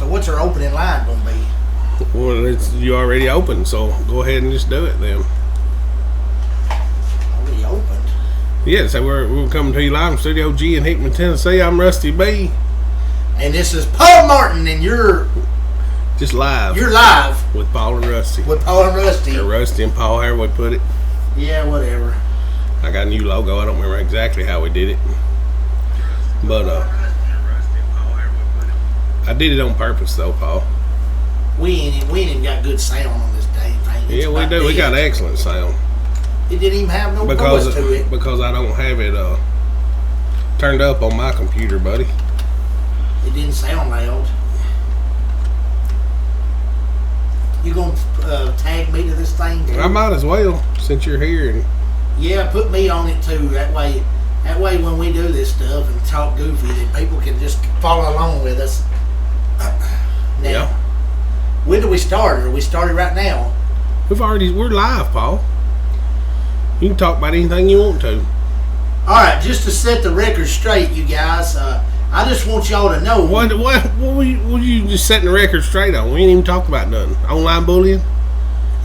what's our opening line going to be? Well, you already opened, so go ahead and just do it then. Already opened? Yeah, so we're coming to you live from Studio G in Hickman, Tennessee. I'm Rusty B. And this is Paul Martin, and you're just live. You're live with Paul and Rusty. With Paul and Rusty. Or Rusty and Paul, however we put it. Yeah, whatever. I got a new logo. I don't remember exactly how we did it, but I did it on purpose, though, Paul. We ain't even got good sound on this dang thing. Yeah, we do. We got excellent sound. It didn't even have no voice to it. Because I don't have it turned up on my computer, buddy. It didn't sound loud. You gonna tag me to this thing too? I might as well, since you're here. And yeah, put me on it too. That way when we do this stuff and talk goofy, then people can just follow along with us. Now, yeah. When do we start? Are we started right now? We're live, Paul. You can talk about anything you want to. All right, just to set the record straight, you guys. I just want y'all to know. What were you just setting the record straight on? We ain't even talked about nothing. Online bullying.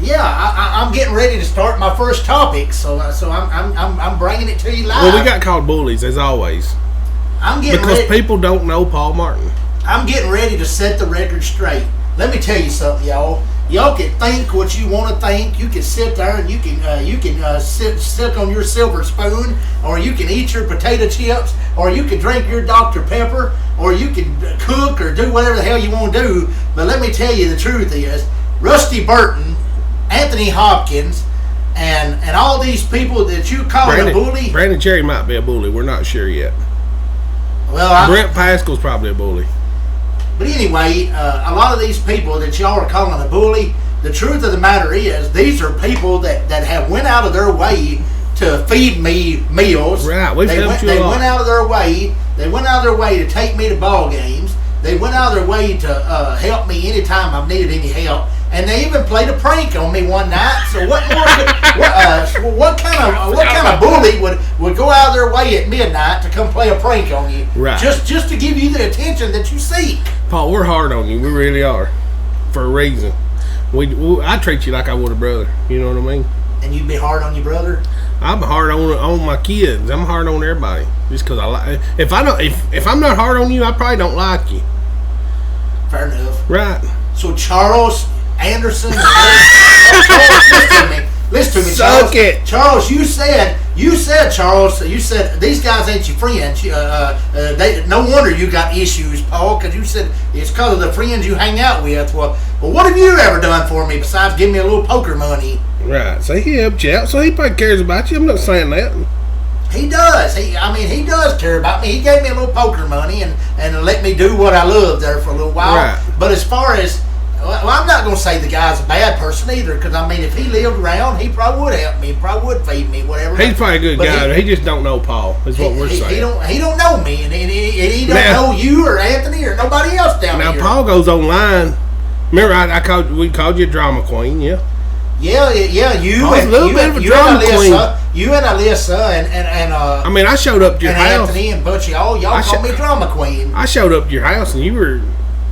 Yeah, I'm getting ready to start my first topic, so I'm bringing it to you live. Well, we got called bullies as always. Because people don't know Paul Martin. I'm getting ready to set the record straight. Let me tell you something, y'all. Y'all can think what you want to think. You can sit there and you can sit on your silver spoon, or you can eat your potato chips, or you can drink your Dr. Pepper, or you can cook or do whatever the hell you want to do. But let me tell you, the truth is, Rusty Burton, Anthony Hopkins, and all these people that you call a bully. Brandon Cherry might be a bully. We're not sure yet. Well, Brent Pascal's probably a bully. But anyway, a lot of these people that y'all are calling a bully, the truth of the matter is, these are people that have went out of their way to feed me meals. Right, we've helped you a lot. They went out of their way. They went out of their way to take me to ball games. They went out of their way to help me anytime I've needed any help. And they even played a prank on me one night. So what kind of bully would go out of their way at midnight to come play a prank on you? Right. Just to give you the attention that you seek. Paul, we're hard on you. We really are, for a reason. I treat you like I would a brother. You know what I mean? And you'd be hard on your brother? I'm hard on my kids. I'm hard on everybody. Just because I like. If I'm not hard on you, I probably don't like you. Fair enough. Right. So Charles Anderson. Listen to me, Charles. Suck it. Charles, you said, Charles, these guys ain't your friends. No wonder you got issues, Paul, because you said it's because of the friends you hang out with. Well, what have you ever done for me besides giving me a little poker money? Right. So he helped you out. So he probably cares about you. I'm not saying that. He does. He does care about me. He gave me a little poker money and let me do what I love there for a little while. Right. But as far as, well, I'm not going to say the guy's a bad person either, because, I mean, if he lived around, he probably would help me, probably would feed me, whatever. He's probably a good guy. He just don't know Paul, is what we're saying. He don't know me, and he don't know you or Anthony or nobody else down here. Now, Paul goes online. Remember, we called you a drama queen, yeah? Yeah, you and Alyssa and I mean, I showed up to your house. Anthony and Butch, y'all call me drama queen. I showed up to your house and you were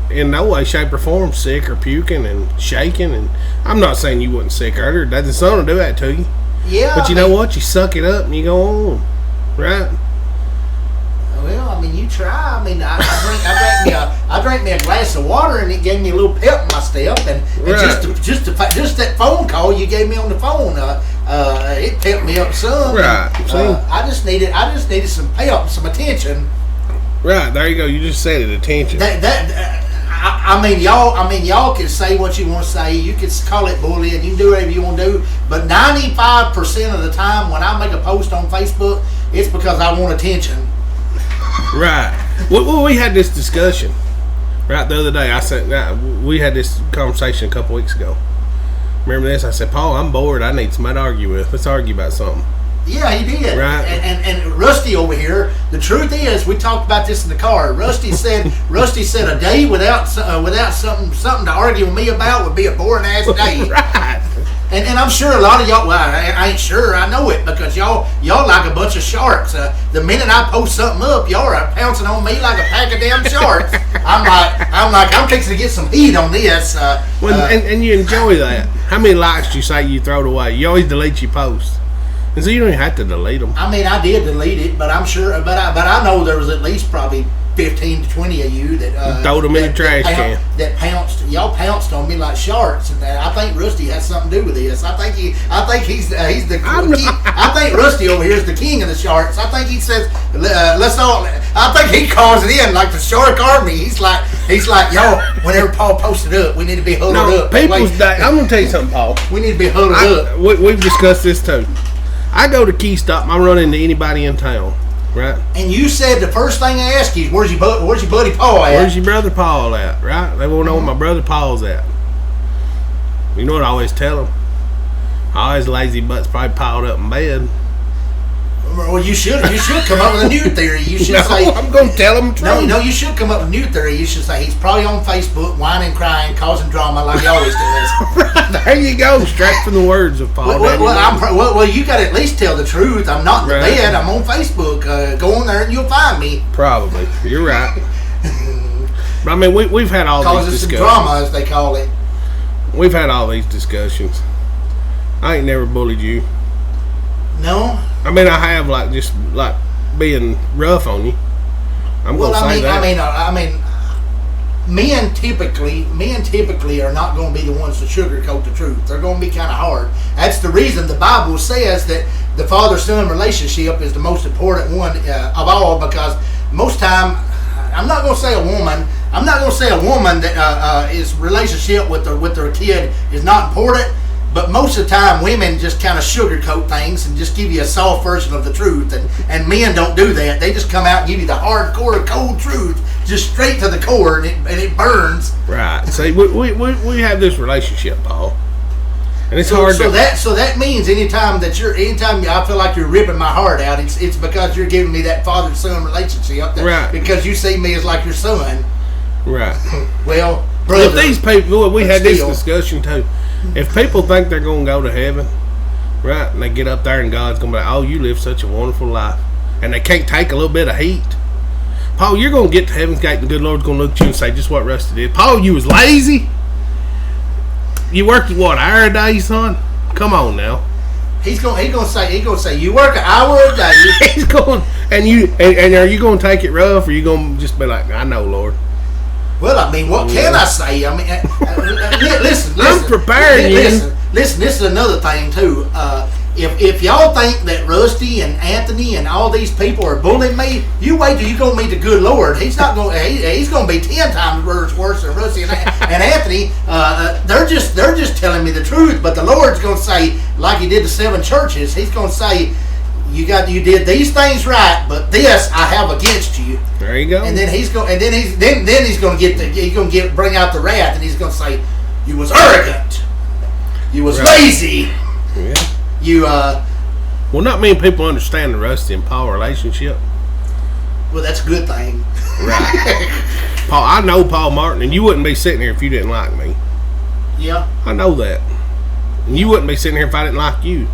in no way, shape, or form sick or puking and shaking. And I'm not saying you wasn't sick earlier. Doesn't someone do that to you? Yeah. But you know what? You suck it up and you go on, right? Well, I mean, you try. I mean, I drank me a glass of water, and it gave me a little pep in my step, and right. just that phone call you gave me on the phone, it pepped me up some. Right. I just needed some pep, some attention. Right. There you go. You just said it. Attention. Y'all can say what you want to say. You can call it bullying. You can do whatever you want to do. But 95% of the time, when I make a post on Facebook, it's because I want attention. Right. Well, we had this discussion right the other day. We had this conversation a couple weeks ago. Remember this? I said, Paul, I'm bored. I need somebody to argue with. Let's argue about something. Yeah, he did. Right. And Rusty over here, the truth is, we talked about this in the car. Rusty said a day without something to argue with me about would be a boring ass day. Right. And I'm sure a lot of y'all, well, I ain't sure, I know it, because y'all like a bunch of sharks. The minute I post something up, y'all are pouncing on me like a pack of damn sharks. I'm I'm fixing to get some heat on this. And you enjoy that. How many likes do you say you throw away? You always delete your posts. And so you don't even have to delete them. I mean, I did delete it, but I'm sure, but I know there was at least probably 15 to 20 of you that throw them in the trash can. That pounced on me like sharks, and I think Rusty has something to do with this. I think he's the king. I think Rusty over here is the king of the sharks. I think he says, let's all. I think he calls it in like the shark army. He's like, yo, whenever Paul posted up, we need to be huddled up. People's day. I'm gonna tell you something, Paul. We need to be huddled up. We've discussed this too. I go to Key Stop. I run into anybody in town. Right. And you said the first thing I asked you is, where's your buddy Paul at? Where's your brother Paul at? Right? They want to know where my brother Paul's at. You know what I always tell them? All his lazy butts probably piled up in bed. Well, you should come up with a new theory. You should say, I'm going to tell them the truth. No, you should come up with a new theory. You should say he's probably on Facebook, whining, crying, causing drama like he always does. There you go, straight from the words of Paul. Well, you got to at least tell the truth. I'm not in the bed. I'm on Facebook. Go on there and you'll find me. Probably. You're right. But I mean, we've had all these discussions. Drama, as they call it. We've had all these discussions. I ain't never bullied you. No. I mean, I have just being rough on you. I'm gonna say that. I mean, men typically are not going to be the ones to sugarcoat the truth. They're going to be kind of hard. That's the reason the Bible says that the father-son relationship is the most important one of all, because most time, I'm not going to say a woman that is relationship with their kid is not important. But most of the time, women just kind of sugarcoat things and just give you a soft version of the truth. And men don't do that. They just come out and give you the hardcore, cold truth, just straight to the core, and it burns. Right. See, we have this relationship, Paul. And it's hard to... So that means anytime I feel like you're ripping my heart out, it's because you're giving me that father-son relationship. Right. Because you see me as like your son. Right. Well, brother... If these people... We had this discussion, too. If people think they're going to go to heaven, right, and they get up there and God's going to be like, oh, you live such a wonderful life, and they can't take a little bit of heat, Paul, you're going to get to heaven's gate and the good Lord's going to look at you and say just what Rusty did. Paul, you was lazy. You worked, what, an hour a day, son? Come on now. He's going to say you work an hour a day. He's going, and are you going to take it rough, or are you going to just be like, I know, Lord? Well, I mean, what can I say? I mean, listen. I'm preparing you. Listen. This is another thing too. If y'all think that Rusty and Anthony and all these people are bullying me, you wait till you go meet the good Lord. He's not going. He's going to be 10 times worse than Rusty and Anthony. They're just telling me the truth. But the Lord's going to say, like He did the 7 churches, He's going to say, you did these things right, but this I have against you. There you go. And then he's going to bring out the wrath, and he's going to say, you was arrogant, you was lazy, you Well, not many people understand the Rusty and Paul relationship. Well, that's a good thing. Right. Paul, I know Paul Martin, and you wouldn't be sitting here if you didn't like me. Yeah. I know that. And you wouldn't be sitting here if I didn't like you.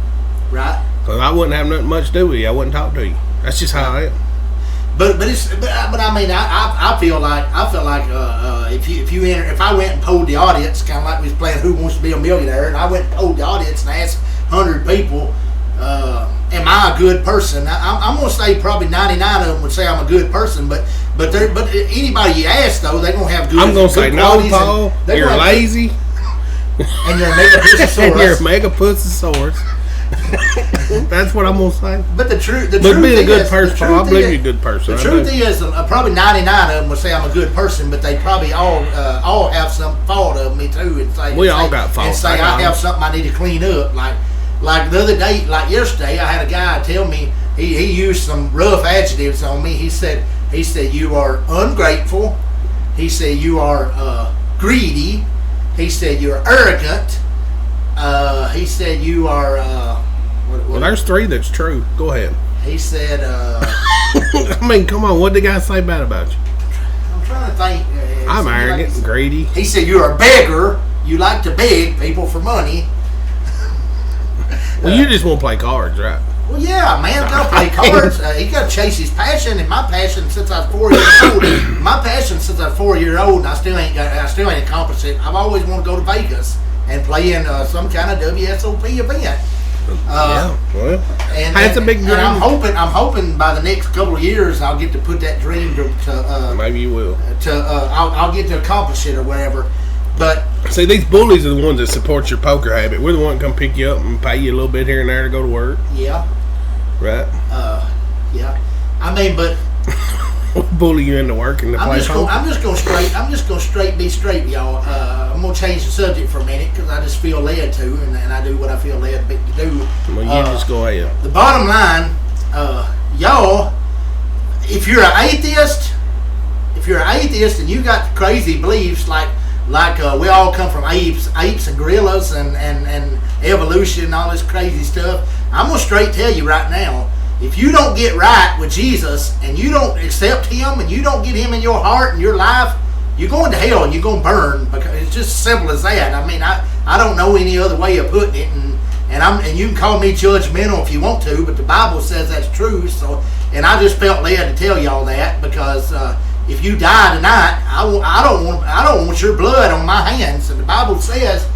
Right. Because I wouldn't have nothing much to do with you. I wouldn't talk to you. That's just how I am. But I mean, I feel like if I went and polled the audience, kind of like we was playing Who Wants to Be a Millionaire, and I went and polled the audience and asked 100 people, am I a good person? I'm going to say probably 99 of them would say I'm a good person, but anybody you ask though, they're going to have good. I'm going to say no, Paul. You're lazy. And you're a megapussosaurus. And you're a megapussosaurus. That's what I'm gonna say. But the truth being a good person, I believe you're a good person. The truth is, probably 99 of them would say I'm a good person, but they probably all have some fault of me too, and say got fault. And say I have something I need to clean up. Like the other day, like yesterday, I had a guy tell me he used some rough adjectives on me. He said you are ungrateful. He said you are greedy. He said you're arrogant. He said you are. Well, there's 3 that's true. Go ahead. He said. I mean, come on. What did the guy say bad about you? I'm trying to think. I'm arrogant and greedy. He said you're a beggar. You like to beg people for money. Well, you just want to play cards, right? Well, yeah, man, gotta play cards. He gotta chase his passion, and my passion since I was 4 years old. My passion since I was 4 years old, and I still ain't accomplished it. I've always wanted to go to Vegas and play in some kind of WSOP event. Yeah, well, and that's a big dream. And I'm hoping by the next couple of years I'll get to put that dream to maybe you will. I'll get to accomplish it or whatever. But see, these bullies are the ones that support your poker habit. We're the ones that come pick you up and pay you a little bit here and there to go to work. Yeah. Right. Yeah. I mean, but bully you into work in the place. I'm just gonna be straight, y'all. I'm gonna change the subject for a minute because I just feel led to, and I do what I feel led to do. Well, you just go ahead. The bottom line, y'all, if you're an atheist and you got crazy beliefs like we all come from apes and gorillas and evolution and all this crazy stuff, I'm gonna straight tell you right now, if you don't get right with Jesus and you don't accept him and you don't get him in your heart and your life, you're going to hell and you're going to burn, because it's just simple as that. I mean, I don't know any other way of putting it, and you can call me judgmental if you want to, but the Bible says that's true. So, and I just felt led to tell y'all that because if you die tonight, I don't want your blood on my hands. And the Bible says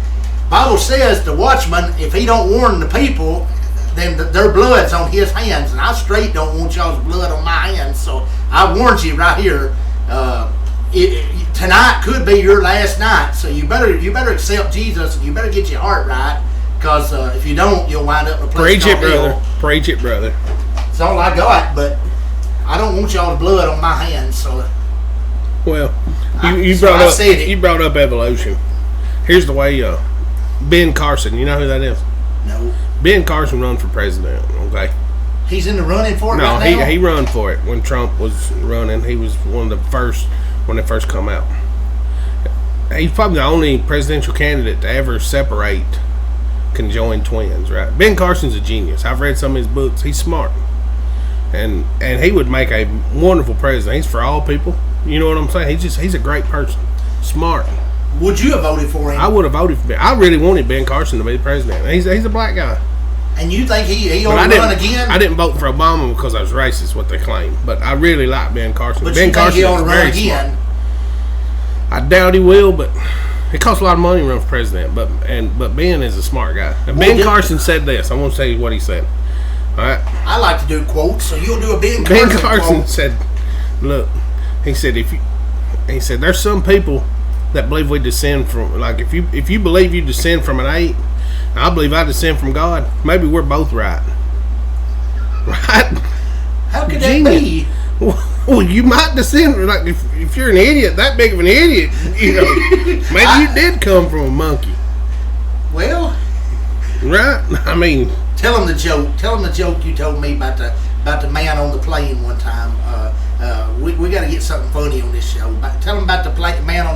the watchman, if he don't warn the people, then their blood's on his hands, and I straight don't want y'all's blood on my hands. So I warned you right here. Tonight could be your last night, so you better accept Jesus, and you better get your heart right, because if you don't, you'll wind up in a place called hell. Preach it, brother. That's all I got, but I don't want y'all's blood on my hands. So, well, you brought up evolution. Here's the way. Ben Carson, you know who that is? No. Ben Carson run for president. Okay. He's in the running for it right now? No, he run for it when Trump was running. He was one of the first when they first come out. He's probably the only presidential candidate to ever separate conjoined twins, right? Ben Carson's a genius. I've read some of his books. He's smart. And he would make a wonderful president. He's for all people. You know what I'm saying? He's a great person. Smart. Would you have voted for him? I would have voted for Ben. I really wanted Ben Carson to be the president. He's a black guy. And you think he ought to run again? I didn't vote for Obama because I was racist, what they claim. But I really like Ben Carson. But Ben you Carson think he ought to run again? Smart. I doubt he will, but it costs a lot of money to run for president. But Ben is a smart guy. And Ben Carson said this. I won't say what he said. All right. I like to do quotes, so you'll do a Ben Carson Ben Carson quote. said, "Look," he said, he said, there's some people that believe we descend from, like, if you believe you descend from an ape, I believe I descend from God. Maybe we're both right. Right? How could that be? Well, you might descend, like, if you're an idiot, that big of an idiot, you know, maybe you did come from a monkey. Well, right? I mean, tell him the joke. Tell him the joke you told me about the man on the plane one time. We got to get something funny on this show. Tell him about the man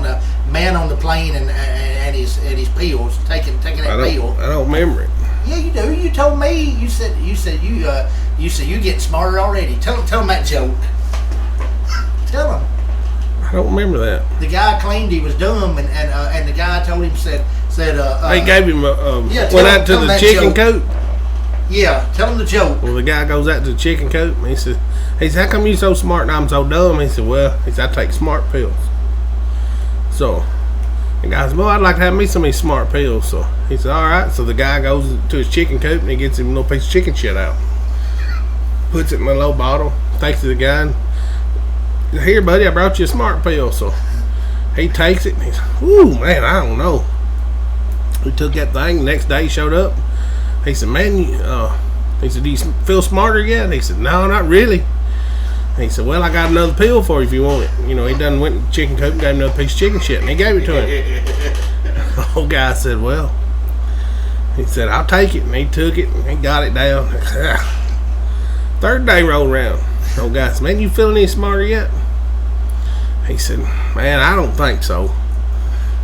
on the plane and his pills, taking that pill. I don't remember it. Yeah, you do. You told me. You said you getting smarter already. Tell him that joke. Tell him. I don't remember that. The guy claimed he was dumb, and the guy told him said they gave him went out to the chicken coop. Yeah, tell him the joke. Well, the guy goes out to the chicken coop and he said, how come you so smart and I'm so dumb? He said, well, I take smart pills. So the guy said, well, I'd like to have me some of these smart pills. So he said, all right. So the guy goes to his chicken coop and he gets him a little piece of chicken shit out, puts it in a little bottle, takes it to the guy and, here, buddy, I brought you a smart pill. So he takes it and he's, ooh, man, I don't know. He took that thing. The next day he showed up. He said, man, he said, do you feel smarter yet? He said, no, not really. He said, well, I got another pill for you if you want it. You know, he done went to the chicken coop and gave him another piece of chicken shit, and he gave it to him. The old guy said, well, he said, I'll take it. And he took it, and he got it down. Third day rolled around. The old guy said, man, you feeling any smarter yet? He said, man, I don't think so.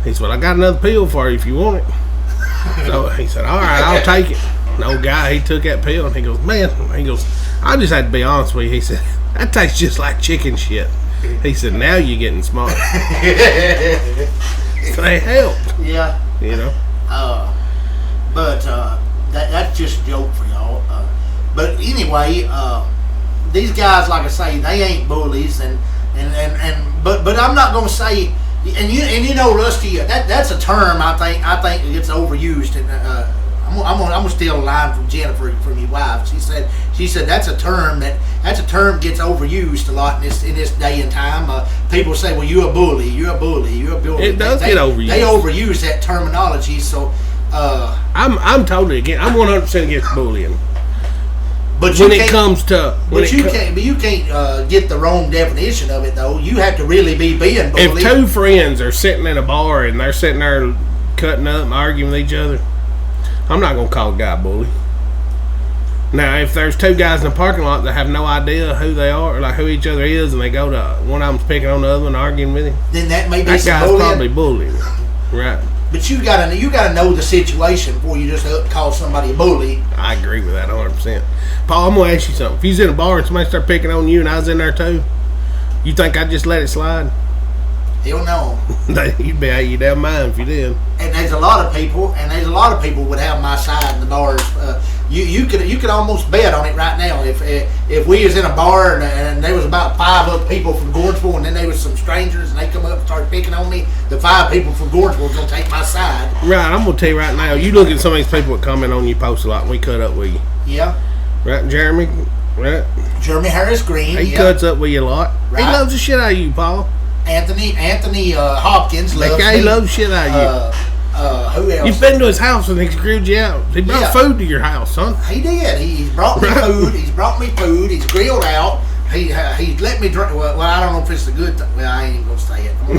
He said, well, I got another pill for you if you want it. So he said, all right, I'll take it. The old guy, he took that pill, and he goes, man, I just had to be honest with you. He said, that tastes just like chicken shit. He said, now you're getting smart. So they helped. Yeah. You know? But that's just a joke for y'all. But anyway, these guys, like I say, they ain't bullies, but I'm not gonna say, and you know, Rusty, that's a term I think gets overused, and I'm gonna steal a line from Jennifer, from your wife. She said that's a term gets overused a lot in this day and time. People say, well, you're a bully. It does get overused. They overuse that terminology. So I'm totally against. I'm 100% against bullying. But you can't get the wrong definition of it, though. You have to really be being bullied. If two friends are sitting in a bar and they're sitting there cutting up and arguing with each other, I'm not going to call a guy a bully. Now, if there's two guys in the parking lot that have no idea who they are, or like who each other is, and they go to one of them's picking on the other one, arguing with him, then that may be that some guy's bullying. probably bullying, right? But you gotta know the situation before you just call somebody a bully. I agree with that 100%. Paul, I'm gonna ask you something. If you was in a bar and somebody started picking on you, and I was in there too, you think I'd just let it slide? Hell no. You'd be out of your damn mind if you did. And there's a lot of people would have my side in the bars. You could almost bet on it right now. If we was in a bar and there was about 5 other people from Gorgeville, and then there was some strangers and they come up and start picking on me, the 5 people from Gorgeville was gonna take my side. Right, I'm gonna tell you right now. You look at some of these people that comment on you post a lot. And we cut up with you. Yeah. Right, Jeremy. Right. Jeremy Harris Green. He cuts up with you a lot. Right. He loves the shit out of you, Paul. Anthony Hopkins loves that guy me. Loves shit out of you. Who else? You've been to his house and he screwed you out. He brought food to your house, son. He did. He's brought me food. He's brought me food. He's grilled out. He let me drink. Well, I don't know if it's a good thing. Well, I ain't even gonna say it. I'm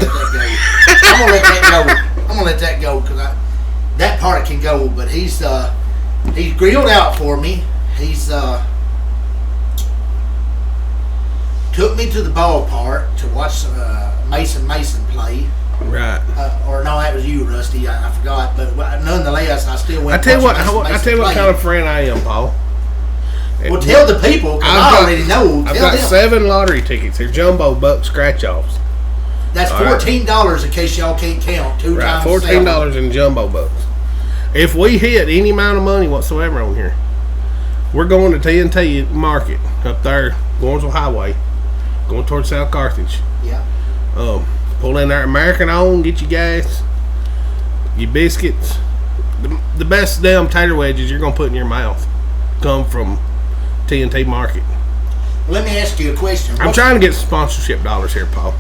gonna let that go because that part can go. But he's grilled out for me. He's took me to the ballpark to watch Mason play. Right. Or no, that was you, Rusty. I forgot. But nonetheless, I still went. I tell you what kind of friend I am, Paul. Well, tell the people, because I already know. I've got 7 lottery tickets. They're jumbo buck scratch-offs. That's $14 in case y'all can't count. Two times $14 in jumbo bucks. If we hit any amount of money whatsoever on here, we're going to TNT Market up there, Gorgeville Highway, going towards South Carthage. Yeah. Pull in there, American owned, get your gas, your biscuits. The best damn tater wedges you're going to put in your mouth come from TNT Market. Let me ask you a question. I'm trying to get some sponsorship dollars here, Paul.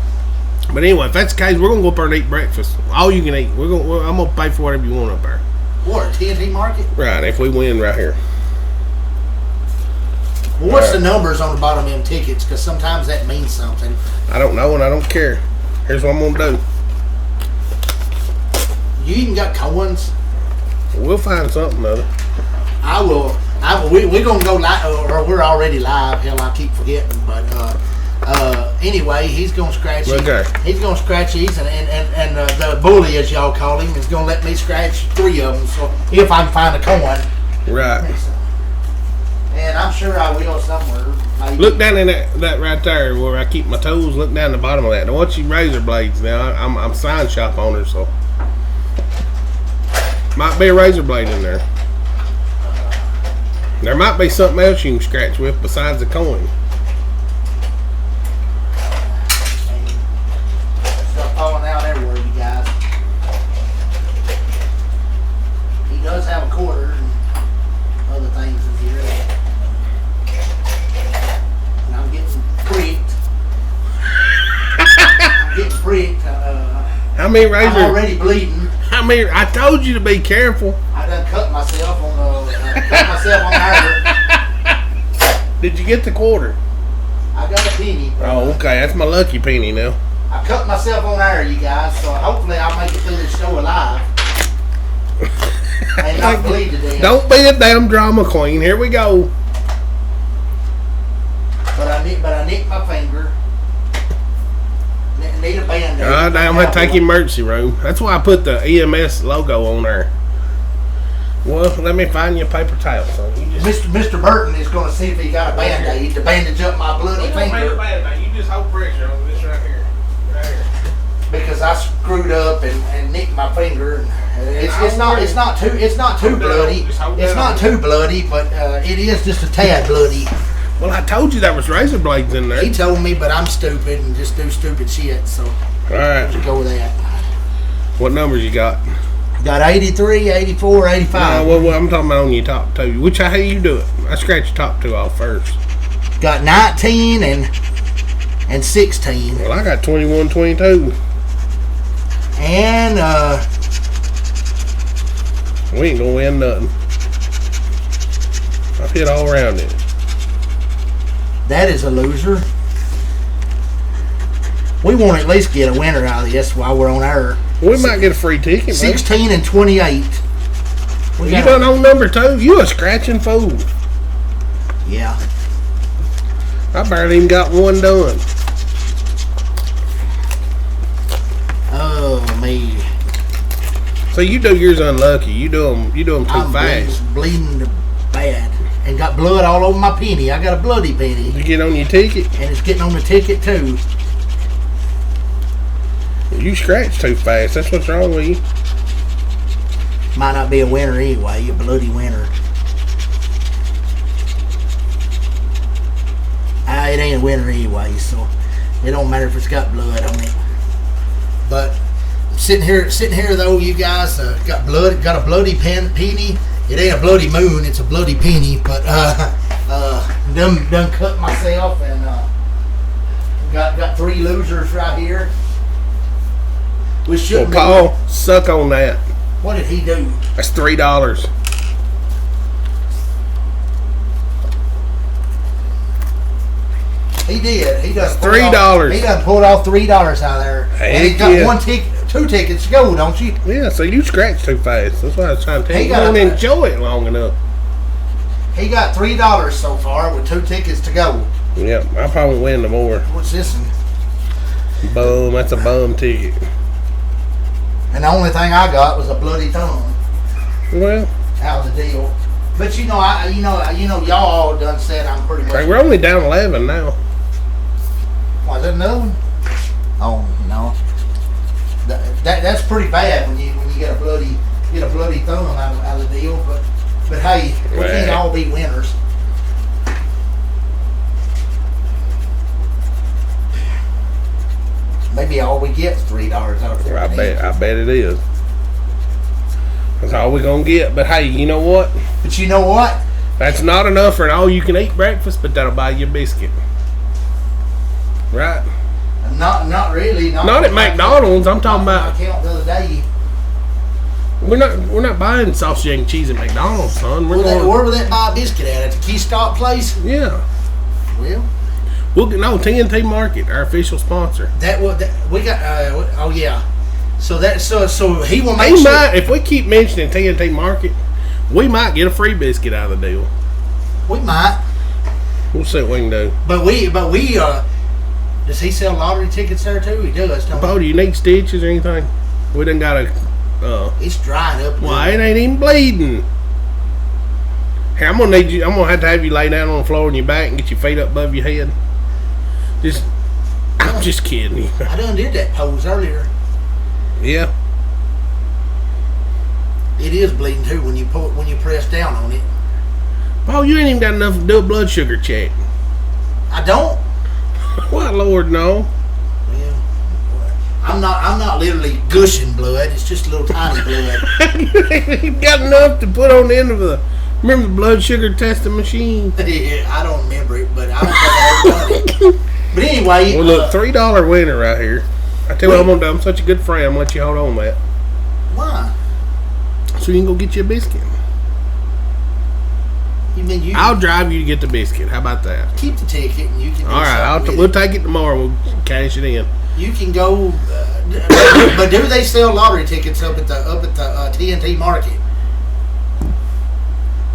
But anyway, if that's the case, we're going to go up there and eat breakfast. All you can eat. I'm going to pay for whatever you want up there. What, TNT Market? Right, if we win right here. Well, what's the numbers on the bottom of them tickets? Because sometimes that means something. I don't know, and I don't care. Here's what I'm going to do. You even got coins? We'll find something other. I will. We're going to go live, or we're already live. Hell, I keep forgetting. But anyway, he's going to scratch these. Okay. He's going to scratch these, and the bully, as y'all call him, is going to let me scratch 3 of them. So if I can find a coin. Right. And I'm sure I will somewhere. Maybe. Look down in that right there where I keep my toes. Look down the bottom of that. I want you razor blades now. I'm sign shop owner, so might be a razor blade in there. There might be something else you can scratch with besides the coin. Stuff falling out everywhere, you guys. He does have a quarter and other things in here. And I'm getting pricked. How many razors? I'm already bleeding. I told you to be careful. I done cut myself on her. Did you get the quarter? I got a penny. Oh, okay. That's my lucky penny now. I cut myself on air, you guys, so hopefully I'll make it through this show alive. And not bleed to death. Don't be a damn drama queen. Here we go. But I nicked my finger. Need a band-aid. I'm going to take emergency room. That's why I put the EMS logo on there. Well, let me find you a paper towel. So Mr. Burton is going to see if he got a band-aid to bandage up my bloody finger. You just hold pressure on this right here. Right here. Because screwed up and nicked my finger. It's not too bloody. It's not too bloody, but it is just a tad bloody. Well, I told you there was razor blades in there. He told me, but I'm stupid and just do stupid shit. So, all right, let's go with that. What numbers you got? Got 83, 84, 85. No, well, I'm talking about on your top two. How you do it? I scratch your top two off first. Got 19 and 16. Well, I got 21, 22. And we ain't gonna win nothing. I've hit all around it. That is a loser. We won't at least get a winner out of this while we're on air. We might get a free ticket. 16 and 28. You done on number two? You a scratching fool. Yeah. I barely even got one done. Oh, me. So you do yours unlucky. You do them too fast. I'm bleeding bad. And got blood all over my penny. I got a bloody penny. You get on your ticket? And it's getting on the ticket too. You scratch too fast. That's what's wrong with you. Might not be a winner anyway. A bloody winner. It ain't a winner anyway, so it don't matter if it's got blood on it. But sitting here though, you guys got a bloody penny. It ain't a bloody moon, it's a bloody penny. But done cut myself and got 3 losers right here. We shouldn't. Well, Paul, suck on that. What did he do? That's $3. He did. He does $3. He done pulled off $3 out of there. And he got 2 tickets to go, don't you? Yeah, so you scratch too fast. That's what I was trying to tell you. You don't enjoy it long enough. He got $3 so far with 2 tickets to go. Yeah, I probably win no more. What's this one? Boom, that's a bum ticket. And the only thing I got was a bloody thumb. Well, out of the deal. But you know, y'all all done said I'm pretty much. Hey, we're only down 11 now. Was that another one? Oh no. That's pretty bad when you get a bloody thumb out of the deal. But hey, we can't all be winners. Maybe all we get is $3 out of it. I bet it is. That's all we're gonna get. But hey, you know what? But you know what? That's not enough for an all-you-can-eat breakfast, but that'll buy you a biscuit. Right? Not really. Not at McDonald's. I'm talking about. I count the other day. We're not buying sausage and cheese at McDonald's, son. Where would that buy a biscuit at the Key Stop place? Yeah. Well. We'll get TNT Market, our official sponsor. We got. Oh yeah. So he will make sure. Might, if we keep mentioning TNT Market, we might get a free biscuit out of the deal. We might. We'll see what we can do. But we does he sell lottery tickets there too? He does. Bo, do you need stitches or anything? We done got a. It's drying up. Well, it ain't even bleeding. Hey, I'm gonna have to have you lay down on the floor on your back and get your feet up above your head. I'm just kidding you. I done did that pose earlier. Yeah. It is bleeding too when you press down on it. Oh, you ain't even got enough to do a blood sugar check. I don't. Why, Lord, no. Well, I'm not literally gushing blood. It's just a little tiny blood. You got enough to put on the end of remember the blood sugar testing machine? Yeah, I don't remember it, but I don't think I ever done it. But anyway, well, look, $3 winner right here. I tell you what I'm gonna do. I'm such a good friend. I'm gonna let you hold on that. Why? So you can go get you a biscuit. I'll drive you to get the biscuit. How about that? Keep the ticket, and you can. All right, we'll take it tomorrow. We'll cash it in. You can go, but do they sell lottery tickets up at the TNT Market?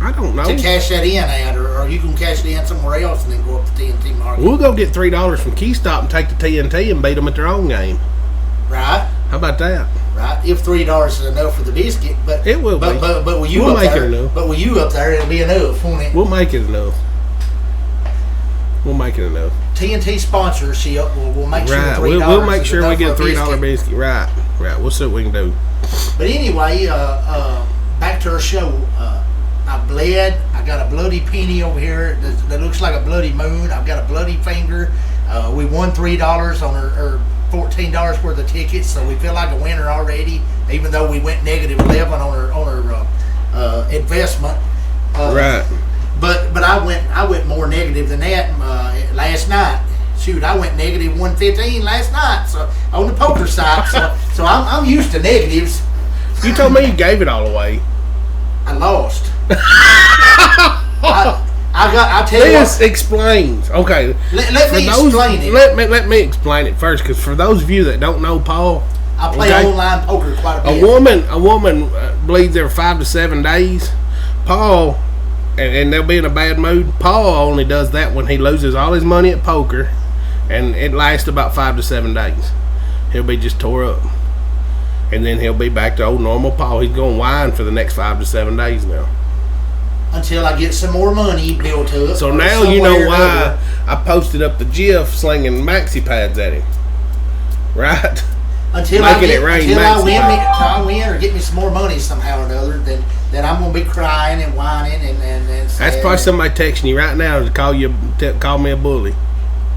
I don't know. To cash that in at, or you can cash it in somewhere else and then go up to TNT Market. We'll go get $3 from Key Stop and take the TNT and beat them at their own game. Right. How about that? Right. If $3 is enough for the biscuit, but it will be. But with you we'll up make there, it enough. But with you up there, it'll be enough, won't it? We'll make it enough. We'll make it enough. TNT sponsorship. We'll make sure $3. We'll make sure we get a $3 biscuit. Right. Right. We'll see what we can do. But anyway, back to our show. I bled. I got a bloody penny over here that looks like a bloody moon. I've got a bloody finger. We won $3 on our $14 worth of tickets, so we feel like a winner already. Even though we went negative 11 on our investment. Right. But I went more negative than that last night. Shoot, I went negative 115 last night. So on the poker side. So I'm used to negatives. You told me you gave it all away. I lost. I tell you this explains. Okay. Let me explain it. Let me explain it first, because for those of you that don't know Paul, I play online poker quite a bit. A woman bleeds every 5 to 7 days. Paul, and they'll be in a bad mood. Paul only does that when he loses all his money at poker, and it lasts about 5 to 7 days. He'll be just tore up, and then he'll be back to old normal Paul. He's going to whine for the next 5 to 7 days now. Until I get some more money built up. So now you know why I posted up the GIF slinging maxi pads at him. Right? Until I win or get me some more money somehow or another, then I'm going to be crying and whining and that's probably somebody texting you right now to call me a bully.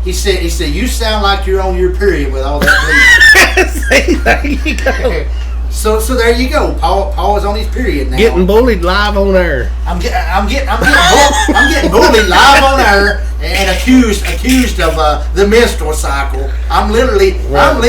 He said, you sound like you're on your period with all that bleeding. See, there you go. So there you go. Paul is on his period now. Getting bullied live on air. I'm getting bullied live on air and accused of the menstrual cycle. I'm literally on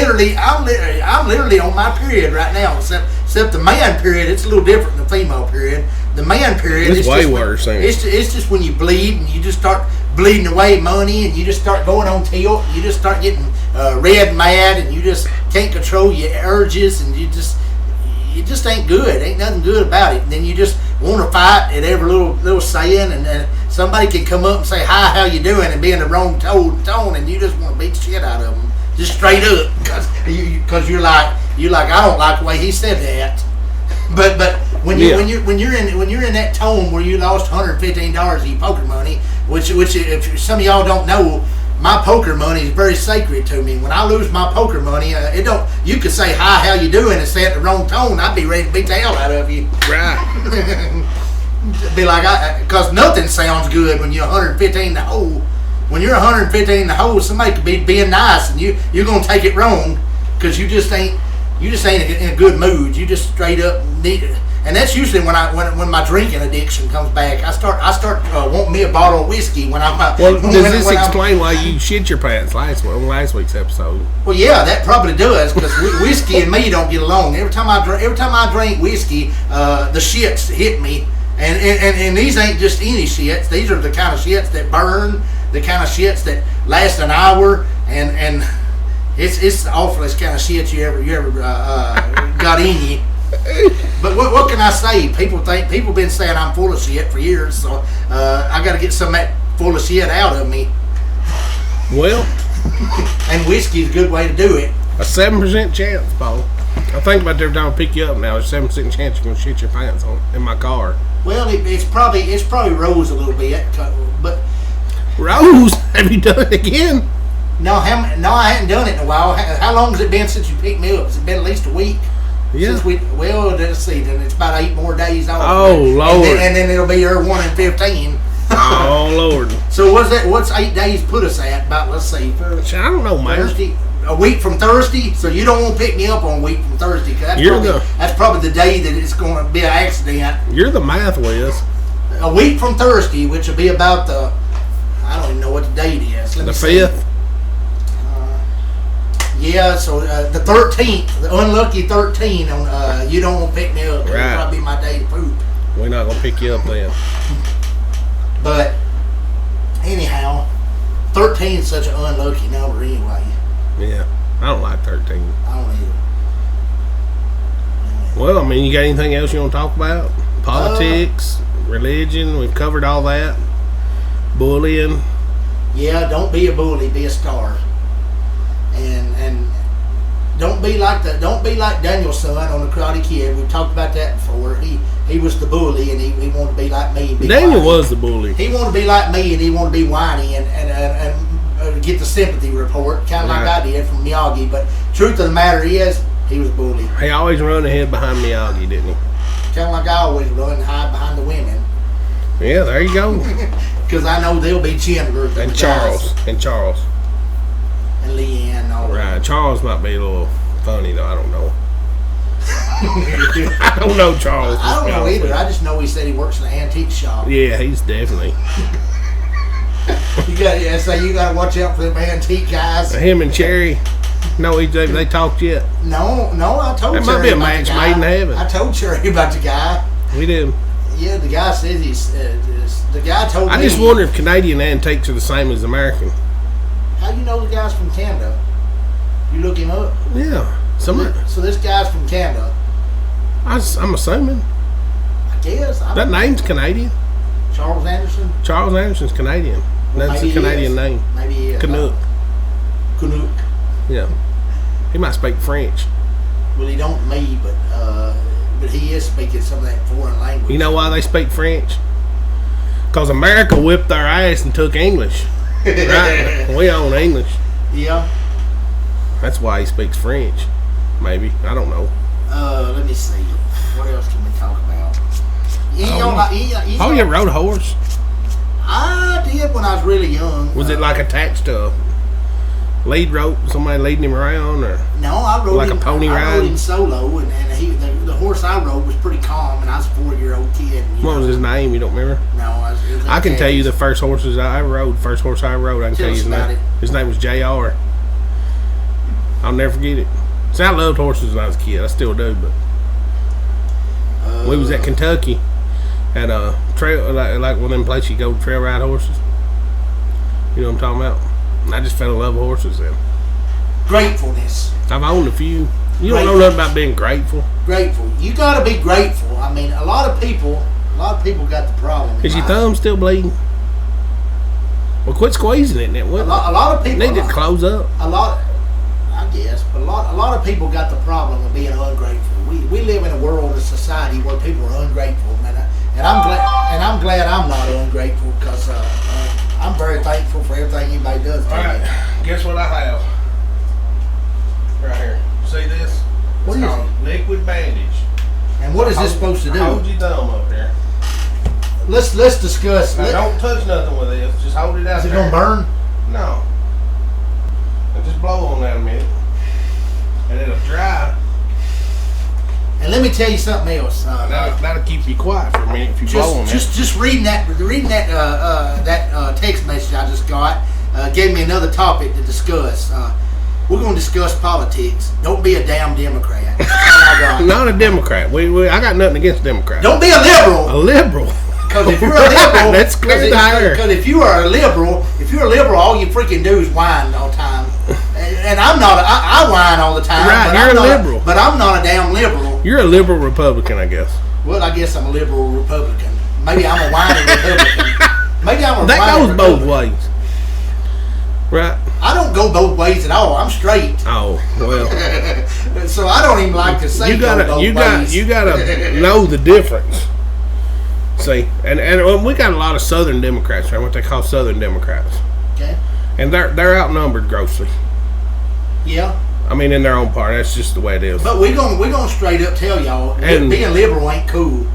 my period right now. Except the man period, it's a little different than the female period. The man period is way worse. It's just when you bleed and you just start bleeding away money and you just start going on tilt. And you just start getting red mad and you just can't control your urges and you just ain't good. Ain't nothing good about it. And then you just want to fight at every little saying, and somebody can come up and say, "Hi, how you doing?" and be in the wrong tone, and you just want to beat the shit out of them, just straight up, because you're like, I don't like the way he said that. But when you're in that tone where you lost $115 of your poker money, which if some of y'all don't know, my poker money is very sacred to me. When I lose my poker money, you could say, "Hi, how you doing?" and say it in the wrong tone. I'd be ready to beat the hell out of you. Right. Be like, because nothing sounds good when you're 115 in the hole. When you're 115 in the hole, somebody could be being nice, and you're gonna take it wrong because you just ain't in a good mood. You just straight up need it. And that's usually when my drinking addiction comes back. I start wanting me a bottle of whiskey when I'm. Well, does this explain why you shit your pants last week's episode? Well, yeah, that probably does, because whiskey and me don't get along. Every time I drink whiskey, the shits hit me, and these ain't just any shits. These are the kind of shits that burn, the kind of shits that last an hour, and it's the awfulest kind of shit you ever got in you. But what can I say? People been saying I'm full of shit for years, so I got to get some of that full of shit out of me. Well, and whiskey's a good way to do it. A 7% chance, Paul. I think about every time I pick you up now. There's a 7% chance you're gonna shit your pants in my car. Well, it's probably rose a little bit, but Rose, have you done it again? No, I hadn't done it in a while. How long has it been since you picked me up? Has it been at least a week? Yeah. Let's see. Then it's about 8 more days off. Oh, Lord. And then it'll be your 1 in 15. Oh, Lord. So what's 8 days put us at? About, let's see. I don't know, man. Thursday, a week from Thursday. So you don't want to pick me up on a week from Thursday, because that's probably the day that it's going to be an accident. You're the math whiz. A week from Thursday, which will be about I don't even know what the date is. The 5th. Yeah, so the 13th, the unlucky 13, you don't want to pick me up. Right. It'll probably be my day to poop. We're not going to pick you up then. But, anyhow, 13 is such an unlucky number anyway. Yeah, I don't like 13. I don't either. Well, I mean, you got anything else you want to talk about? Politics, religion, we've covered all that. Bullying. Yeah, don't be a bully, be a star. And don't be like Daniel's son on the Karate Kid. We've talked about that before. He was the bully, and he wanted to be like me. And Daniel was the bully. He wanted to be like me, and he wanted to be whiny and get the sympathy report, kind of like I did from Miyagi. But truth of the matter is, He was a bully. He always run ahead behind Miyagi, didn't he? Kind of like I always run and hide behind the women. Yeah, there you go. Because I know they'll be Chandler. And Charles. And Charles. And Leanne and all Right. Charles might be a little funny, though. I don't know. I don't know Charles. I don't know either. I just know he said he works in an antique shop. Yeah, he's definitely. You got to watch out for them antique guys. Him and Cherry. No, they talked yet. No, I told Cherry. That might be a match made in heaven. I told Cherry about the guy. We did. Yeah, the guy said the guy told me. I just wonder if Canadian antiques are the same as American. How do you know the guy's from Canada? You look him up? Yeah. So this guy's from Canada. I'm assuming. I guess. That name's Canadian. Charles Anderson? Charles Anderson's Canadian. Well, that's a Canadian name. Maybe he is. Canuck. Canuck. Yeah. He might speak French. Well, he don't me, but he is speaking some of that foreign language. You know why they speak French? Because America whipped their ass and took English. Right? We own English. Yeah. That's why he speaks French. Maybe. I don't know. Let me see. What else can we talk about? You ever rode a horse? I did when I was really young. Was it like attached to a lead rope? Somebody leading him around? Or no, I rode like him, a pony ride? I rode him solo, and the horse I rode was pretty calm, and I was a 4-year-old kid. What was his name? You don't remember? No, I can tell you the first horses I rode. First horse I rode, I can tell you his name. His name was JR. I'll never forget it. See, I loved horses when I was a kid. I still do, but we was at Kentucky at a trail, like one of them places you go trail ride horses. You know what I'm talking about? And I just fell in love with horses then. Gratefulness. I've owned a few. You don't know nothing about being grateful. Grateful. You got to be grateful. I mean, a lot of people got the problem. Is your thumb still bleeding? Well, quit squeezing it. A lot of people need to close up. I guess, but a lot of people got the problem of being ungrateful. We live in a world, a society where people are ungrateful, man. And I'm glad I'm not ungrateful because I'm very thankful for everything anybody does. All right, guess what I have right here. See this? What is it? Liquid bandage. And what is this supposed to do? Hold your thumb up here. Let's discuss. Now, don't touch nothing with this. Just hold it out. Is it gonna burn? No. Now just blow on that a minute, and it'll dry. And let me tell you something else. That'll keep you quiet for a minute if you blow on it. Just reading that text message I just got gave me another topic to discuss. We're going to discuss politics. Don't be a damn Democrat. Not a Democrat. I got nothing against Democrats. Don't be a liberal. A liberal. Because if you're a liberal, let's clear the air. Because if you're a liberal, all you freaking do is whine all the time. And I'm not. I whine all the time. Right, you're a liberal. But I'm not a damn liberal. You're a liberal Republican, I guess. Well, I guess I'm a liberal Republican. Maybe I'm a whining Republican. Maybe I'm a that whining goes Republican. both ways. Right. I don't go both ways at all. I'm straight. Oh, well. So I don't even like to say you gotta know the difference. See, and we got a lot of Southern Democrats, right? What they call Southern Democrats. Okay. And they're outnumbered grossly. Yeah. I mean, in their own part, that's just the way it is. But we're gonna straight up tell y'all, being liberal ain't cool.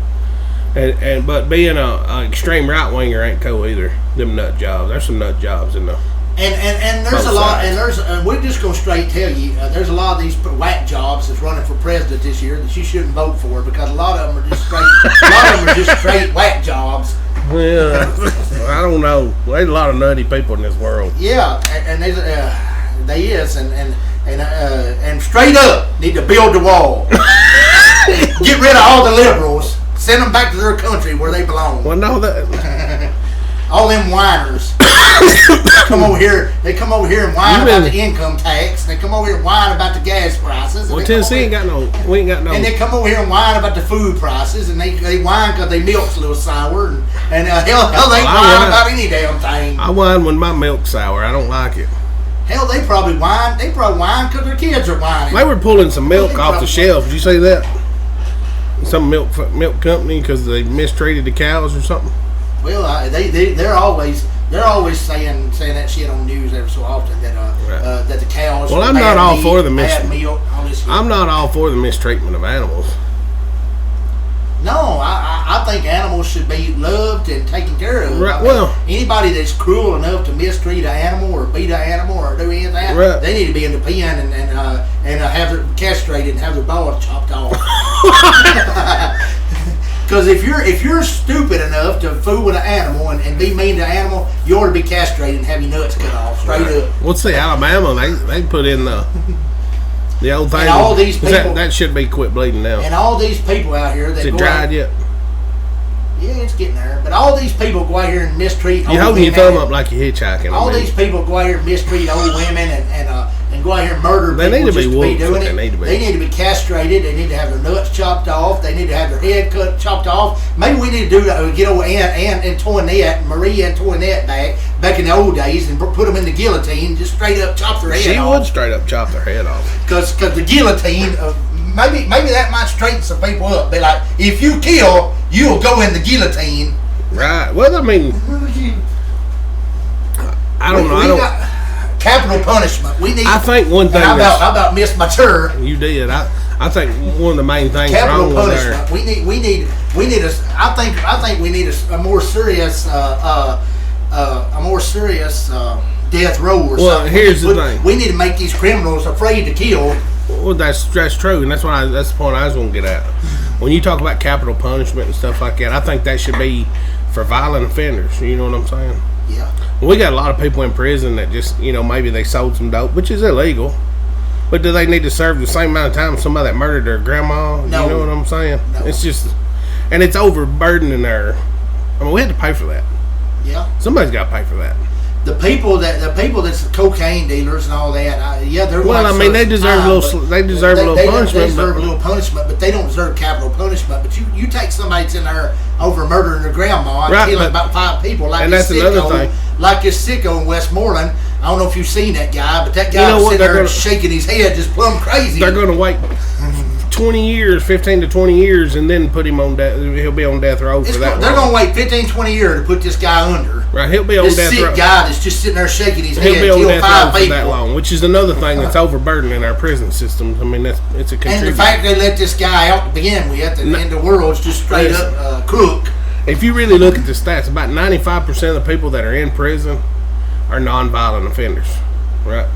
But being a extreme right winger ain't cool either. Them nut jobs. There's some nut jobs in the. And there's a lot, and we're just gonna straight tell you, there's a lot of these whack jobs that's running for president this year that you shouldn't vote for because a lot of them are just straight whack jobs. Well, I don't know. There's a lot of nutty people in this world. Yeah, and and straight up need to build the wall. Get rid of all the liberals. Send them back to their country where they belong. Well, no, that. All them whiners come over here. They come over here and whine about the income tax. They come over here and whine about the gas prices. Well, Tennessee ain't got no. We ain't got no. And they come over here and whine about the food prices. And they whine because their milk's a little sour. And hell, they whine about any damn thing. I whine when my milk's sour. I don't like it. Hell, they probably whine. They probably whine because their kids are whining. They were pulling some milk off the shelf. Did you see that? Some milk company because they mistreated the cows or something. Well, they're always saying that shit on the news every so often that the cows. Well, I'm not all for the bad milk. this. I'm not all for the mistreatment of animals. No, I think animals should be loved and taken care of. Right. I mean, anybody that's cruel enough to mistreat an animal or beat an animal or do anything, right, they need to be in the pen and have their castrated and have their balls chopped off. Because if you're stupid enough to fool with an animal and be mean to an animal, you ought to be castrated and have your nuts cut off straight up. What's the Alabama? They put in the old thing. And all these people that should be quit bleeding now. And all these people out here that is it go dried out, yet? Yeah, it's getting there. But all these people go out here and mistreat. You're holding your thumb up like you're hitchhiking. All these people go out here and mistreat old women and go out here and murder people. They need to be wolves. doing it. They need to be castrated. They need to have their nuts chopped off. They need to have their head chopped off. Maybe we need to get old Aunt Antoinette, Marie Antoinette back in the old days and put them in the guillotine, just straight up chop their head off. She would straight up chop their head off. Because the guillotine, maybe that might straighten some people up. Be like, if you kill, you'll go in the guillotine. Right. Well, I mean, I don't know. Capital punishment. We need. I think one thing. How about Miss Mature? You did. I think one of the main things capital wrong punishment. There. We need I think we need a more serious death row or something. Well, here's the thing. We need to make these criminals afraid to kill. Well, that's true, and that's the point I was going to get at. When you talk about capital punishment and stuff like that, I think that should be for violent offenders. You know what I'm saying? Yeah. We got a lot of people in prison that just, maybe they sold some dope, which is illegal. But do they need to serve the same amount of time as somebody that murdered their grandma? No. You know what I'm saying? No. It's just, and it's overburdening their. I mean, we had to pay for that. Yeah. Somebody's got to pay for that. The people that's cocaine dealers and all that, they're. Well, I mean, they deserve a little. They deserve a little punishment. They deserve a little punishment, but they don't deserve capital punishment. But you take somebody that's in there over murdering their grandma and killing about 5 people, like this sicko in Westmoreland. I don't know if you've seen that guy, but that guy was sitting there shaking his head, just plumb crazy. They're going to wait 20 years, 15 to 20 years, and then put him on death. He'll be on death row for that. They're going to wait 15, 20 years to put this guy under. Right, he'll be on death row. This sick guy that's just sitting there shaking his head. He'll be on death row for people. that long, which is another thing that's overburdening our prison systems. I mean, it's a contributor. And the fact they let this guy out to begin with, and the world's just straight up crook. If you really look at the stats, about 95% of the people that are in prison are non-violent offenders, right?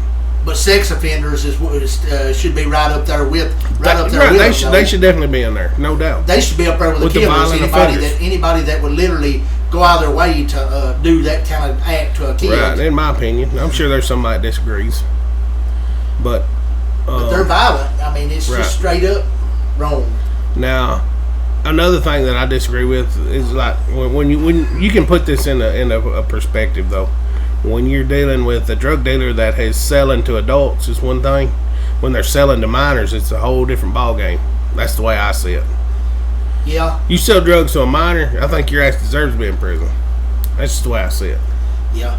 But sex offenders should be right up there with They should definitely be in there, no doubt. They should be up there with the killers. Anybody that would literally go out of their way to do that kind of act to a kid. Right, in my opinion. I'm sure there's somebody that disagrees. But they're violent. I mean, it's just straight up wrong. Now, another thing that I disagree with is like when you can put this in a perspective though. When you're dealing with a drug dealer that is selling to adults, is one thing. When they're selling to minors, it's a whole different ball game. That's the way I see it. Yeah. You sell drugs to a minor, I think your ass deserves to be in prison. That's just the way I see it. Yeah.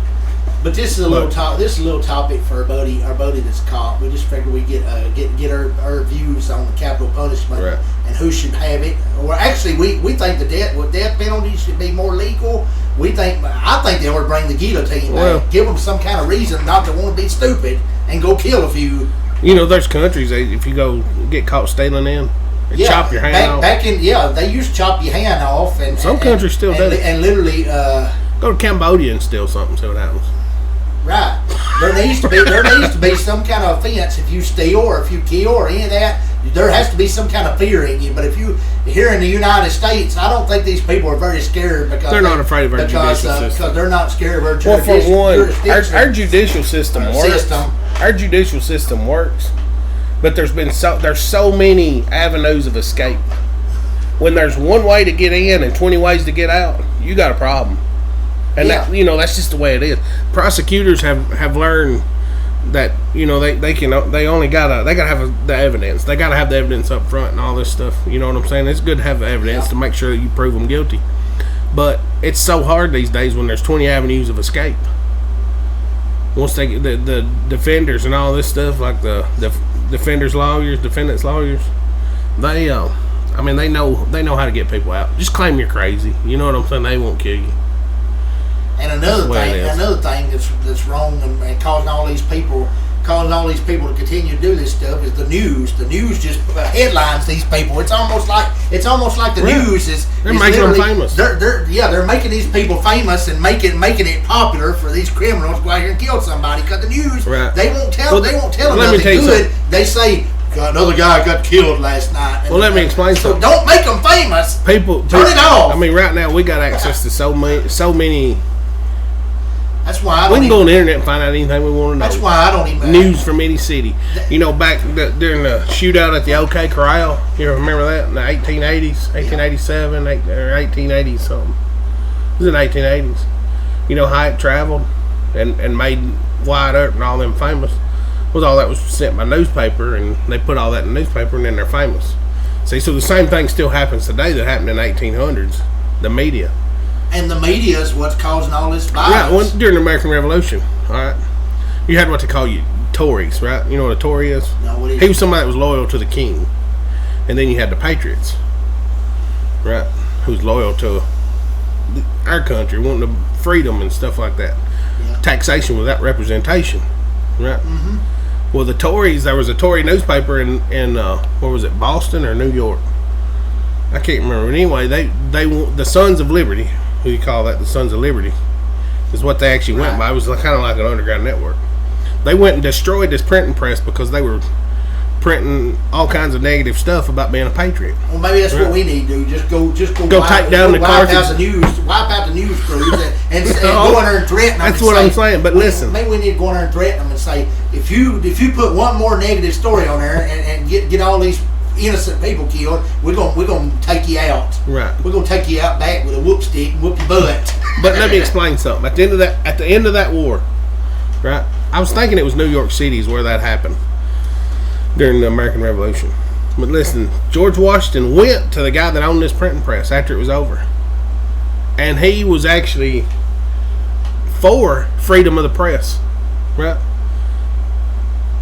But this is a little topic for our buddy that's caught. We just figured we get our views on the capital punishment and who should have it. Or actually, we think the death penalty should be more legal. I think they ought to bring the guillotine back. Give them some kind of reason not to want to be stupid and go kill a few. There's countries if you go get caught stealing in, they chop your hand off. They used to chop your hand off, and some countries still do it. And literally go to Cambodia and steal something, see what happens. Right. There needs to be some kind of offense if you steal or if you kill or any of that. There has to be some kind of fear in you. But if you here in the United States, I don't think these people are very scared because they're not afraid of our judicial system. Because they're not scared of our judicial system. Our judicial system works. Our judicial system works, but there's so many avenues of escape. When there's one way to get in and 20 ways to get out, you got a problem. And that's just the way it is. Prosecutors have learned that they gotta have the evidence. They gotta have the evidence up front and all this stuff. You know what I'm saying? It's good to have the evidence to make sure that you prove them guilty. But it's so hard these days when there's 20 avenues of escape. Once they the defenders and all this stuff, like the defendants lawyers, they know how to get people out. Just claim you're crazy. You know what I'm saying? They won't kill you. And another thing that's wrong and causing all these people causing all these people to continue to do this stuff is the news. The news just headlines these people. It's almost like the news is. They're making them famous. They're making these people famous and making it popular for these criminals to go out here and kill somebody. Because the news, they won't tell them nothing good. They say another guy got killed last night. Well, let me explain something. So don't make them famous. People turn it off. I mean, right now we got access to so many. That's why we can go on the internet and find out anything we want to know. That's why I don't even news from any city. You know, back during the shootout at the OK Corral, you remember that in the 1880s, 1887 or 1880 something. It was in the 1880s. You know how it traveled and made Wyatt Earp and all them famous. Was all that was sent by newspaper, and they put all that in the newspaper, and then they're famous. See, so the same thing still happens today that happened in the 1800s. The media. And the media is what's causing all this violence. Yeah, during the American Revolution, all right, you had what they call Tories, right? You know what a Tory is? No, what is he was somebody that was loyal to the king. And then you had the Patriots, right, who's loyal to our country, wanting the freedom and stuff like that. Yeah. Taxation without representation, right? Mm-hmm. Well, the Tories, there was a Tory newspaper in where was it, Boston or New York? I can't remember. But anyway, they the Sons of Liberty, who you call that, the Sons of Liberty, is what they actually went by. It was kind of like an underground network. They went and destroyed this printing press because they were printing all kinds of negative stuff about being a patriot. Well, maybe that's what we need to do. Just go take down the cartridge. Wipe out the news crews and go in there and threaten them. That's what I'm saying. But listen, maybe we need to go in there and threaten them and say, if you put one more negative story on there and get all these innocent people killed, we're gonna take you out. Right. We're gonna take you out back with a whoop stick and whoop your butt. But let me explain something. At the end of that war, right? I was thinking it was New York City is where that happened during the American Revolution. But listen, George Washington went to the guy that owned this printing press after it was over, and he was actually for freedom of the press, right?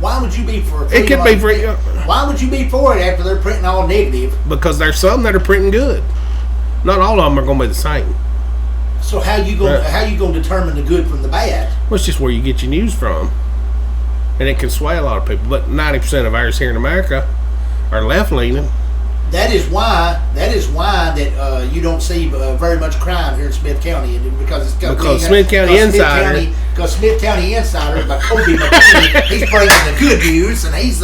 Why would you be for it? Could be free. Why would you be for it after they're printing all negative? Because there's some that are printing good. Not all of them are going to be the same. So how you gonna determine the good from the bad? Well, it's just where you get your news from, and it can sway a lot of people. But 90% of ours here in America are left leaning. That is why that you don't see very much crime here in Smith County, because Smith County Insider. Because Smith County Insider by Kobe McKinney, he's bringing the good news, and he's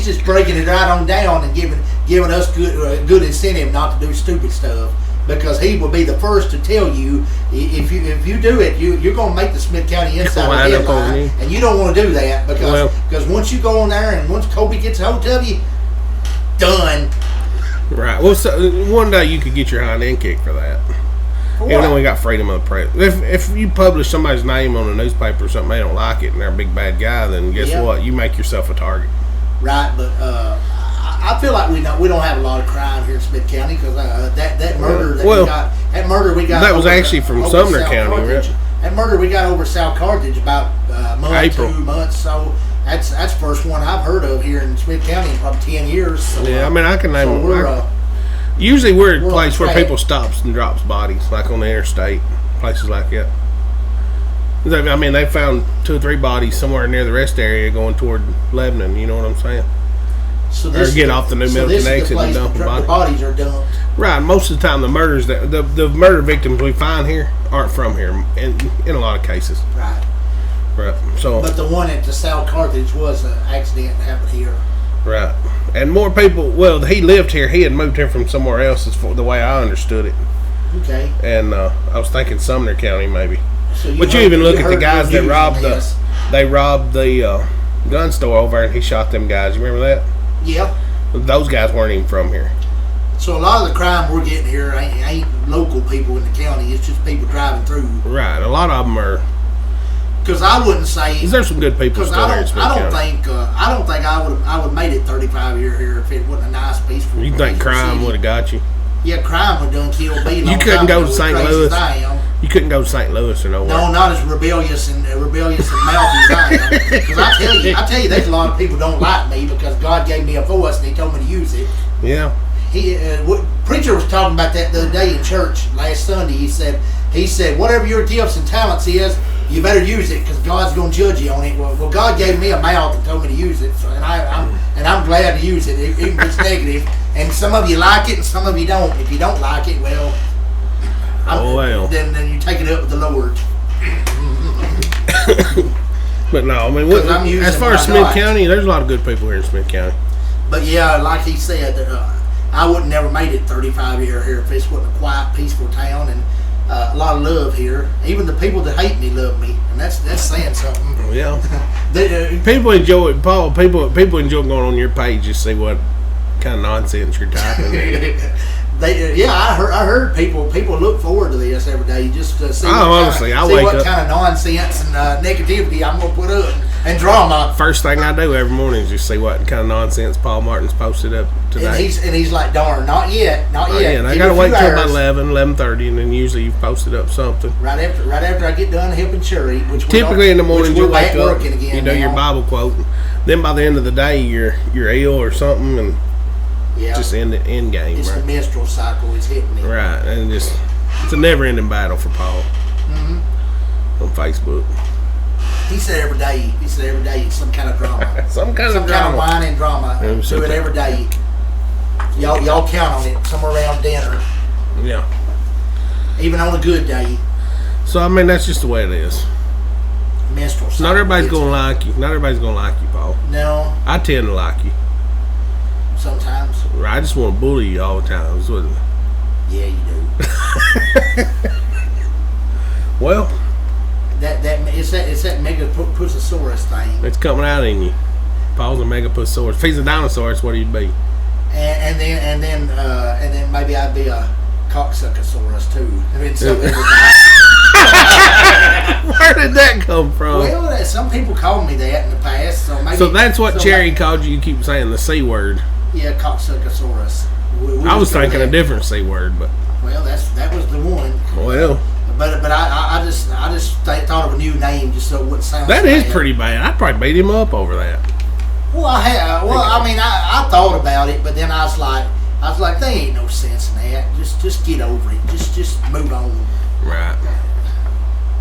just breaking it right on down and giving us good incentive not to do stupid stuff. Because he will be the first to tell you if you do it, you're going to make the Smith County Insider headline, and you don't want to do that because once you go on there and once Kobe gets a hold of you, done. Right. Well, so one day you could get your hind end kicked for that. Even though we got freedom of the press. If you publish somebody's name on a newspaper or something, they don't like it, and they're a big bad guy, then guess what? You make yourself a target. Right, but I feel like we don't have a lot of crime here in Smith County because that murder we got that was actually from Sumner County, right? That murder we got over South Carthage about a month, 2 months. So that's the first one I've heard of here in Smith County in probably 10 years. So, I mean I can name them. Usually we're a place where people stops and drops bodies, like on the interstate, places like that. I mean, they found 2 or 3 bodies somewhere near the rest area going toward Lebanon. You know what I'm saying? So this or get off the New Milton exit and dump the bodies are dumped. Right. Most of the time, the murders the murder victims we find here aren't from here, in a lot of cases. Right. Right. So. But the one at the South Carthage was an accident that happened here. Right. And more people. Well, he lived here. He had moved here from somewhere else. Is the way I understood it. Okay. And I was thinking Sumner County maybe. So but you even look at the guys that robbed the gun store over there, and he shot them guys. You remember that? Yeah. Those guys weren't even from here. So a lot of the crime we're getting here ain't local people in the county. It's just people driving through. Right. A lot of them are. Because I wouldn't say. There's some good people still here in Smith County. I don't think I would have made it 35 years here if it wasn't a nice, peaceful. You think crime would have got you? Yeah, crime would have done killed me. You couldn't go to St. Louis. You couldn't go to St. Louis or nowhere. No, not as rebellious and mouthy as I am. Because I tell you, there's a lot of people don't like me because God gave me a voice and He told me to use it. Yeah. Preacher was talking about that the other day in church last Sunday. He said, whatever your gifts and talents is, you better use it because God's gonna judge you on it. Well, God gave me a mouth and told me to use it, so, and I'm glad to use it, even if it's negative. And some of you like it, and some of you don't. If you don't like it, well, then you take it up with the Lord. But no, I mean, as far as Smith County, there's a lot of good people here in Smith County. But yeah, like he said, I would never made it 35 years here if this wasn't a quiet, peaceful town, and a lot of love here. Even the people that hate me love me, and that's saying something. Yeah. People enjoy it, Paul. People enjoy going on your page to see what kind of nonsense you're typing. I heard people look forward to this every day just to see what kind of nonsense and negativity I'm gonna put up and drama. First thing I do every morning is just see what kind of nonsense Paul Martin's posted up today. And he's like, darn, not yet. And I gotta wait till about 11:30, and then usually you've posted up something. Right after I get done helping Sherry, which typically in the morning you wake up, you do your Bible quote. Then by the end of the day, you're ill or something, and just end game. It's the menstrual cycle is hitting me. Right, and it's a never-ending battle for Paul on Facebook. He said every day it's some kind of drama. some kind of wine and drama. Do it every day. Y'all count on it somewhere around dinner. Yeah. Even on a good day. So I mean that's just the way it is. Menstrual cycle. Not everybody's gonna like you. Not everybody's gonna like you, Paul. No. I tend to like you. Sometimes. I just want to bully you all the time. Yeah, you do. Well, it's that Megapusasaurus thing. It's coming out in you. Paul's a Megapusasaurus. If he's a dinosaur, that's what he'd be. And then maybe I'd be a cocksuckersaurus too. Where did that come from? Well, some people called me that in the past. So that's what Cherry called you. You keep saying the C word. Yeah, cocksuckersaurus. I was thinking a different C word, but well, that was the one. Well, but I just thought of a new name just so it wouldn't sound. That is pretty bad. I'd probably beat him up over that. Well, I thought about it, but then I was like, there ain't no sense in that. Just get over it. Just move on. Right.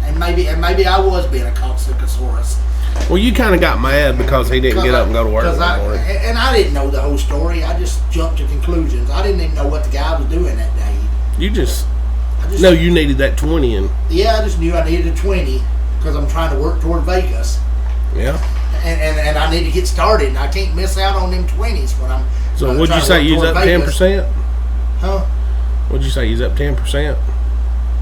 And maybe I was being a cocksuckersaurus. Well, you kind of got mad because he didn't get up and go to work in the morning. And I didn't know the whole story. I just jumped to conclusions. I didn't even know what the guy was doing that day. You just know you needed that 20. Yeah, I just knew I needed a 20 because I'm trying to work toward Vegas. Yeah. And I need to get started, and I can't miss out on them 20s when I'm. So what'd you say? You was up 10%? Huh? What'd you say? You was up 10%?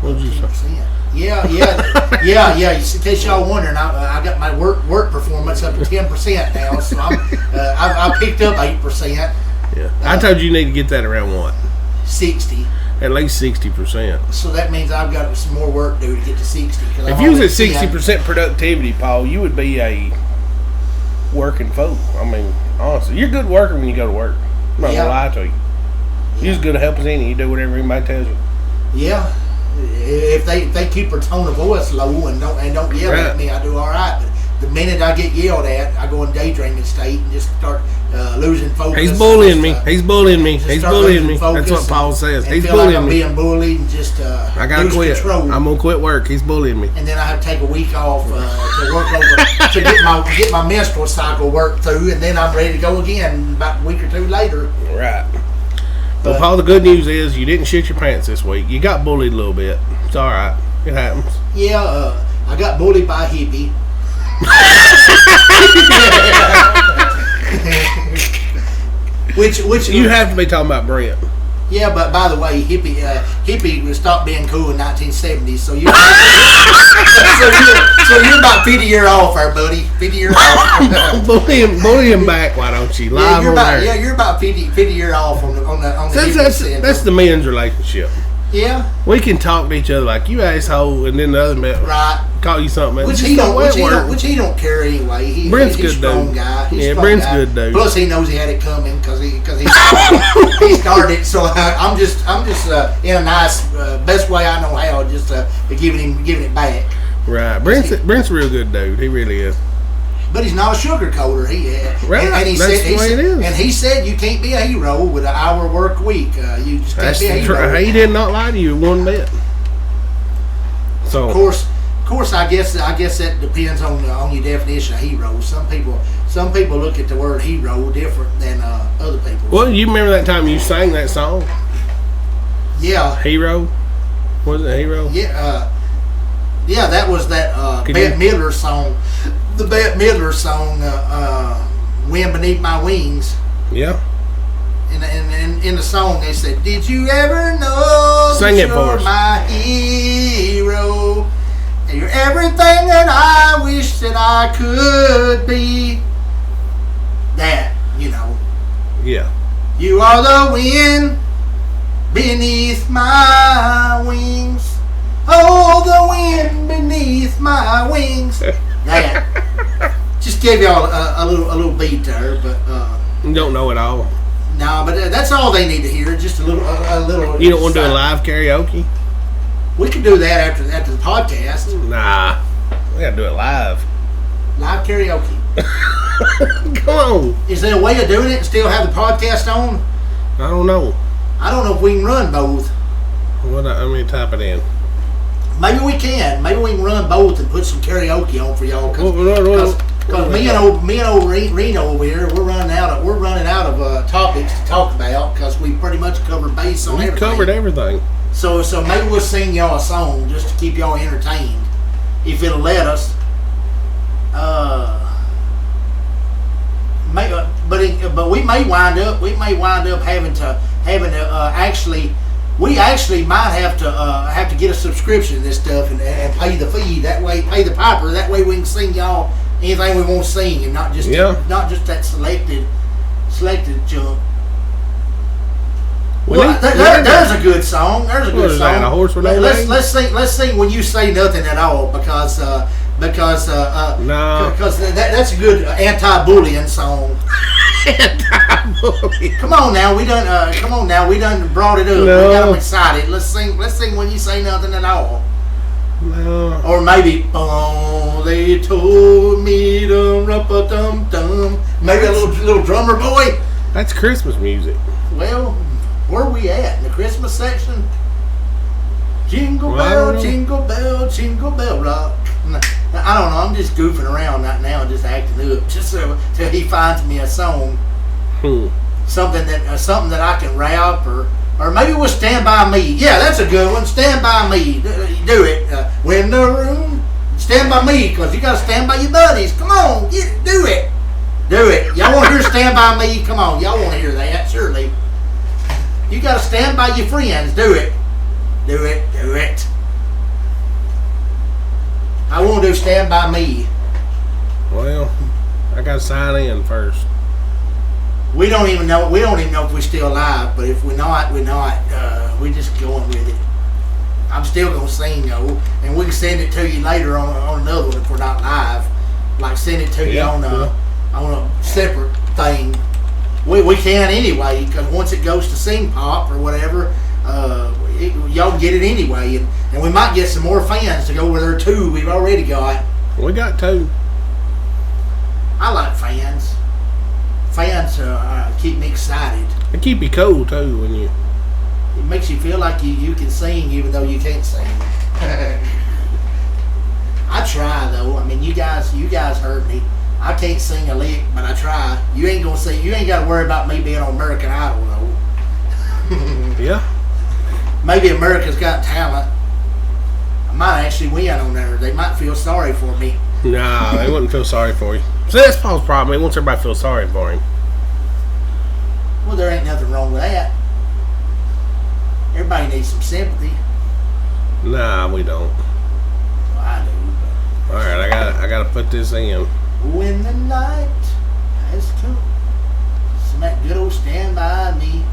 What'd you say? Yeah. In case y'all wondering, I got my work performance up to 10% now, so I picked up 8%. Yeah. I told you need to get that around what? 60. At least 60%. So that means I've got some more work to do to get to 60. If you was at 60% productivity, Paul, you would be a working folk. I mean, honestly, you're a good worker when you go to work. I'm not gonna lie to you. You're as good a help as any. You do whatever anybody tells you. Yeah. If they keep their tone of voice low and don't yell at me, I do all right. But the minute I get yelled at, I go in daydreaming state and just start losing focus. He's bullying me. He's bullying me. That's what Paul says. He's bullying like I'm me. Being bullied and just I gotta lose quit. control. I'm gonna quit work. He's bullying me. And then I have to take a week off to work over to get my menstrual cycle worked through, and then I'm ready to go again about a week or two later. Right. Well, Paul, the good news is you didn't shit your pants this week. You got bullied a little bit. It's all right. It happens. Yeah, I got bullied by a hippie. which you have to be talking about Brent. Yeah, but by the way, hippie stopped being cool in 1970s. So you're about 50 years off, there, buddy. 50 years off. bully him back, why don't you? Live you're about 50 years off on the that's the men's relationship. Yeah. We can talk to each other like you asshole, and then the other man call you something. Which he don't care anyway. Brent's he's good a strong dude. guy. Brent's good dude. Plus he knows he had it coming because he started. So I'm just in a nice best way I know how, just giving it back. Right. Brent's a real good dude. He really is. But he's not a sugarcoater. Right. And he that's said, the way it is. And he said you can't be a hero with an hour work week. You just can't be a hero. He did not lie to you one bit. So of course, course, I guess that depends on your definition of hero. Some people look at the word hero different than other people. Well, you remember that time you sang that song? Yeah. Hero? Was it Hero? Yeah. Yeah, that was that Bette Midler song. The Bette Midler song, "Wind Beneath My Wings." Yeah. In the song, they said, "Did you ever know Sing that it for you're us. my hero? And you're everything that I wish that I could be." That, Yeah. You are the wind beneath my wings. Oh, the wind beneath my wings. That. Just gave y'all a little beat there, but You don't know it all. no, but that's all they need to hear. Just a little. You don't want to do a live karaoke? We can do that after the podcast. Nah. We gotta do it live. Live karaoke. Come on. Is there a way of doing it and still have the podcast on? I don't know. I don't know if we can run both. Let me type it in. Maybe we can. Maybe we can run both and put some karaoke on for y'all. Because me and old Reno over here, we're running out of topics to talk about because we pretty much covered base on everything. We covered everything. So maybe we'll sing y'all a song just to keep y'all entertained, if it'll let us. But we may wind up having to actually. We actually might have to get a subscription to this stuff and pay the fee. That way, pay the piper. That way, we can sing y'all anything we want to sing, and not just that selected junk. Well, there's a good song. There's a good song. A horse with no legs? Let's sing when you say nothing at all because that's a good anti-bullying song. Anti-bullying. Come on now, we done brought it up. No. We got them excited. Let's sing when you say nothing at all. No. Or maybe, oh, they told me to rumpa-dum-dum. Maybe a little drummer boy. That's Christmas music. Well, where are we at? In the Christmas section? Jingle bell, jingle bell, jingle bell rock. I don't know. I'm just goofing around right now, just acting up, just till he finds me a song, something that I can rap, or maybe we'll Stand By Me. Yeah, that's a good one. Stand By Me. Do it. When the room, Stand By Me, because you got to stand by your buddies. Come on, do it. Do it. Y'all want to hear Stand By Me? Come on, y'all want to hear that? Surely. You got to stand by your friends. Do it. Do it. Do it. I want to do Stand By Me. Well, I got to sign in first. We don't even know if we're still alive, but if we're not, we're not. We're just going with it. I'm still going to sing, though, and we can send it to you later on another one if we're not live. Like, send it to you on a separate thing. We can anyway, because once it goes to Sing Pop or whatever, y'all get it anyway, and we might get some more fans to go over there too. We've already got. We got 2. I like fans. Fans keep me excited. They keep you cool too when you. It makes you feel like you can sing even though you can't sing. I try though. I mean, you guys heard me. I can't sing a lick, but I try. You ain't got to worry about me being on American Idol though. Yeah. Maybe America's Got Talent. I might actually win on there. They might feel sorry for me. Nah, they wouldn't feel sorry for you. See, that's Paul's problem. He wants everybody to feel sorry for him. Well, there ain't nothing wrong with that. Everybody needs some sympathy. Nah, we don't. Well, I do. All right, I gotta put this in. When the night has come, some that good old Stand By Me.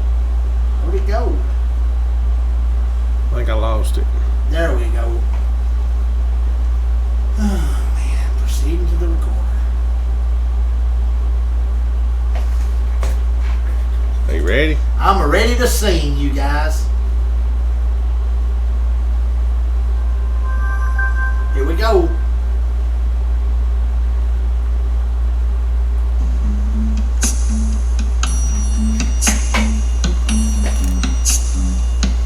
Where'd it go? I think I lost it. There we go. Oh man, proceeding to the recorder. Are you ready? I'm ready to sing, you guys. Here we go.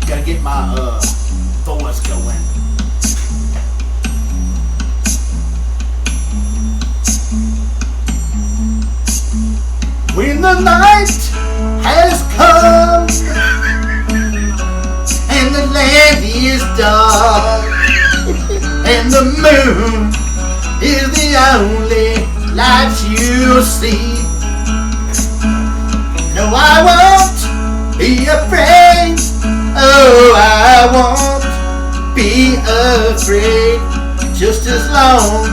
Gotta get my voice going. night has come and the land is dark and the moon is the only light you'll see. No, I won't be afraid. Oh, I won't be afraid. Just as long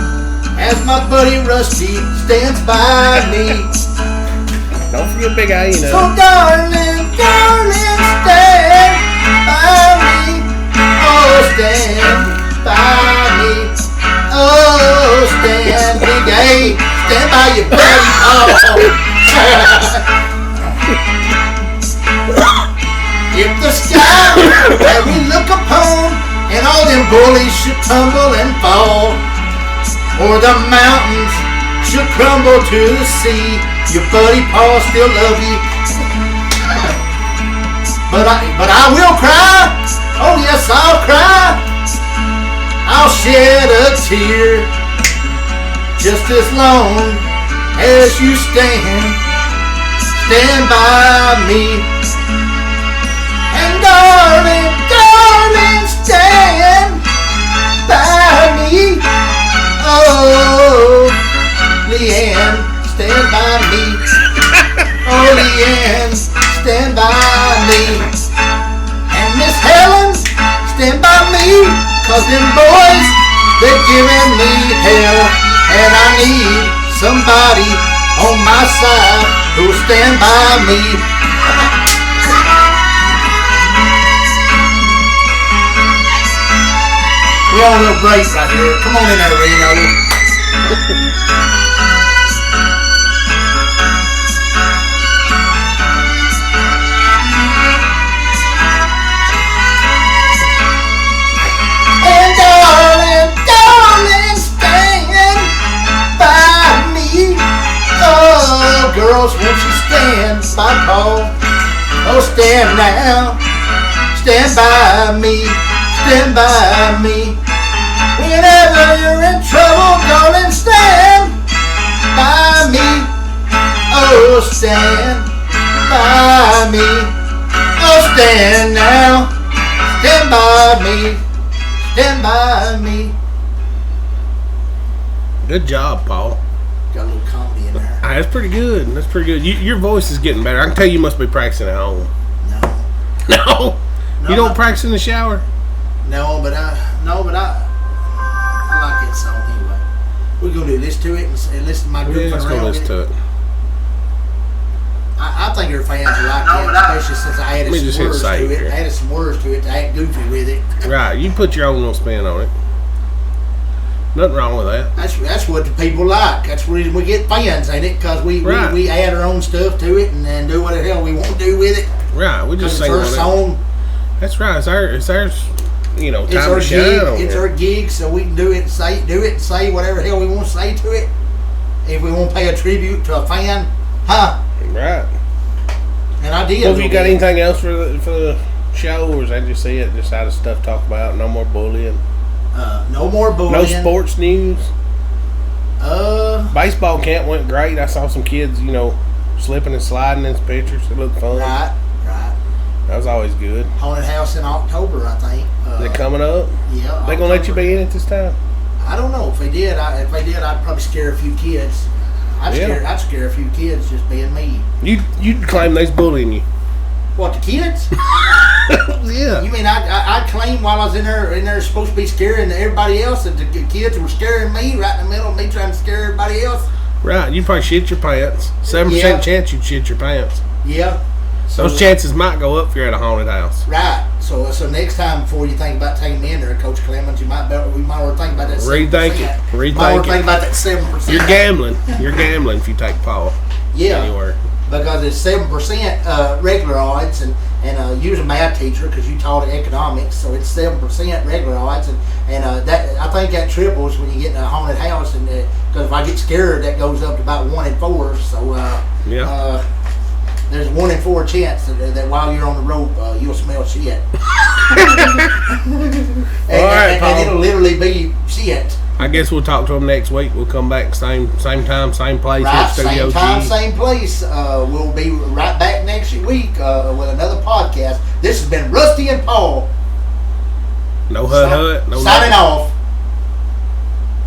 as my buddy Rusty stands by me. Don't forget Big A, you know. So darling, darling, stand by me. Oh, stand by me. Oh, stand, Big A, stand by your buddy. Oh. If the sky that we look upon and all them bullies should tumble and fall, or the mountains should crumble to the sea, your buddy Paul still love you. But I will cry. Oh yes, I'll cry. I'll shed a tear just as long as you stand by me. And darling, darling, stand by me. Oh, Leanne, stand by me. Oh, Leanne, stand by me. And Miss Helen, stand by me. 'Cause them boys, they're giving me hell. And I need somebody on my side who'll stand by me. We're on a little break right here. Come on in there, Reno. And darling, darling, stand by me. Oh, girls, won't you stand by Paul? Oh, stand now. Stand by me. Stand by me. Whenever you're in trouble, darling, stand by me. Oh, stand by me. Oh, stand now. Stand by me. Stand by me. Good job, Paul. Got a little comedy in there. That's pretty good. That's pretty good. Your voice is getting better. I can tell you must be practicing at home. No? You don't practice in the shower? No, but I like that song anyway. We're gonna do this to it and listen to my group let's go listen to it. I think your fans will like it, especially since I added some words to it. I added some words to it to act goofy with it. Right, you put your own little spin on it. Nothing wrong with that. That's what the people like. That's the reason we get fans, ain't it? Because we add our own stuff to it and do what the hell we want to do with it. Right, we just sing on it. Song. That's right. It's our you know, time to shine. It's our gig, so we can do it and say whatever the hell we want to say to it. If we want to pay a tribute to a fan, huh? Right. And I did. Well, have you got anything else for the show, or is that just it? Just out of stuff to talk about? No more bullying. No more bullying. No sports news. Baseball camp went great. I saw some kids, you know, slipping and sliding in pictures. It looked fun. Right. That was always good. Haunted house in October, I think. They're coming up. Yeah. They gonna let you be in it this time? I don't know. If they did, I'd probably scare a few kids. I'd scare a few kids just being me. You'd claim they's bullying you. What, the kids? Yeah. You mean I claim while I was in there supposed to be scaring everybody else, that the kids were scaring me right in the middle of me trying to scare everybody else? Right. You probably shit your pants. 7% chance you'd shit your pants. Yeah. So those chances might go up if you're at a haunted house. Right. So next time before you think about taking me in there, Coach Clemens, we might want to think about that 7%. Rethink it. Might want to think about that 7%. You're gambling. You're gambling if you take Paul. Yeah. Anywhere. Because it's 7% regular odds, and you was a math teacher because you taught economics, so it's 7% regular odds, and that I think that triples when you get in a haunted house, and because if I get scared, that goes up to about 1 in 4. So there's 1 in 4 chance that while you're on the rope, you'll smell shit. And it'll literally be shit. I guess we'll talk to them next week. We'll come back same time, same place. Right, Studio same time, G. same place. We'll be right back next week with another podcast. This has been Rusty and Paul. No hut. No signing off.